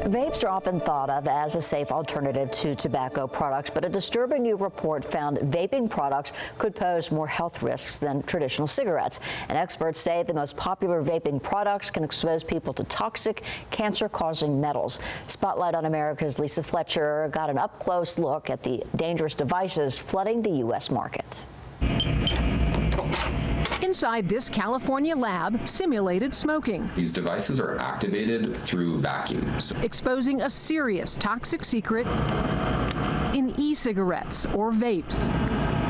Vapes are often thought of as a safe alternative to tobacco products, but a disturbing new report found vaping products could pose more health risks than traditional cigarettes. And experts say the most popular vaping products can expose people to toxic, cancer-causing metals. Spotlight on America's Lisa Fletcher got an up-close look at the dangerous devices flooding the U.S. market. Inside this California lab, simulated smoking. These devices are activated through vacuum, exposing a serious toxic secret in e-cigarettes or vapes.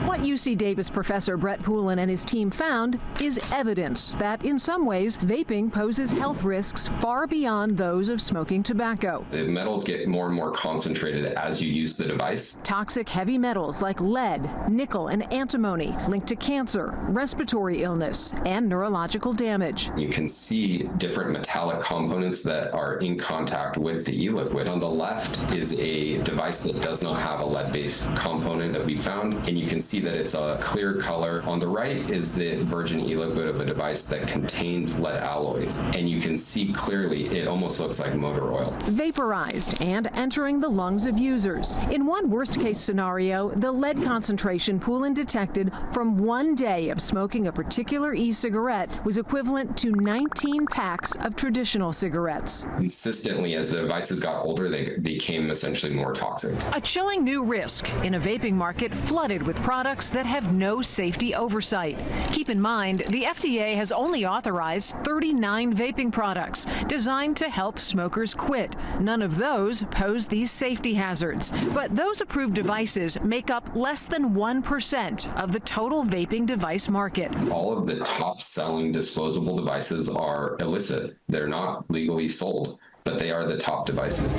What UC Davis professor Brett Poulin and his team found is evidence that in some ways vaping poses health risks far beyond those of smoking tobacco. The metals get more and more concentrated as you use the device. Toxic heavy metals like lead, nickel, and antimony linked to cancer, respiratory illness, and neurological damage. You can see different metallic components that are in contact with the e-liquid. On the left is a device that does not have a lead-based component that we found, and you can see that it's a clear color. On the right is the virgin e-liquid of a device that contained lead alloys, and you can see clearly it almost looks like motor oil. Vaporized and entering the lungs of users. In one worst-case scenario, the lead concentration Poulin detected from one day of smoking a particular e-cigarette was equivalent to 19 packs of traditional cigarettes. Consistently, as the devices got older, they became essentially more toxic. A chilling new risk in a vaping market flooded with products that have no safety oversight. Keep in mind, the FDA has only authorized 39 vaping products designed to help smokers quit. None of those pose these safety hazards, but those approved devices make up less than 1% of the total vaping device market. All of the top-selling disposable devices are illicit. They're not legally sold, but they are the top devices.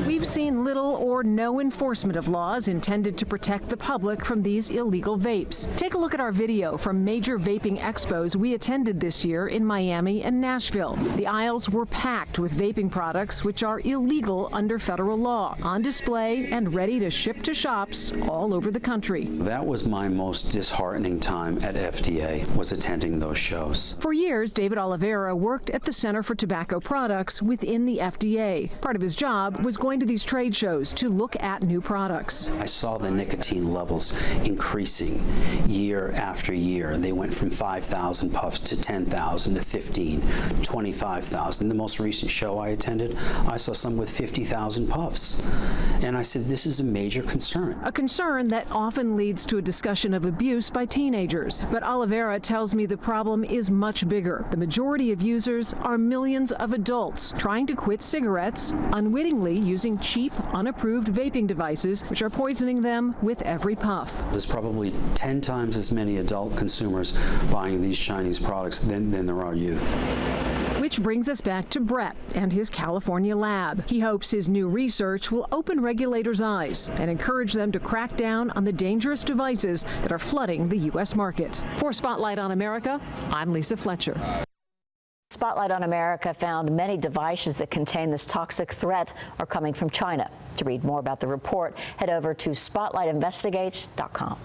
We've seen little or no enforcement of laws intended to protect the public from these illegal vapes. Take a look at our video from major vaping expos we attended this year in Miami and Nashville. The aisles were packed with vaping products which are illegal under federal law, on display and ready to ship to shops all over the country. That was my most disheartening time at FDA, was attending those shows. For years, David Oliveira worked at the Center for Tobacco Products within the FDA. Part of his job was going to these trade shows to look at new products. I saw the nicotine levels increasing year after year. They went from 5,000 puffs to 10,000 to 15, 25,000. The most recent show I attended, I saw some with 50,000 puffs. And I said, this is a major concern. A concern that often leads to a discussion of abuse by teenagers. But Oliveira tells me the problem is much bigger. The majority of users are millions of adults trying to quit cigarettes, unwittingly using cheap, unapproved vaping devices, which are poisoning them with every puff. There's probably 10 times as many adult consumers buying these Chinese products than there are youth. Which brings us back to Brett and his California lab. He hopes his new research will open regulators' eyes and encourage them to crack down on the dangerous devices that are flooding the U.S. market. For Spotlight on America, I'm Lisa Fletcher. Spotlight on America found many devices that contain this toxic threat are coming from China. To read more about the report, head over to spotlightinvestigates.com.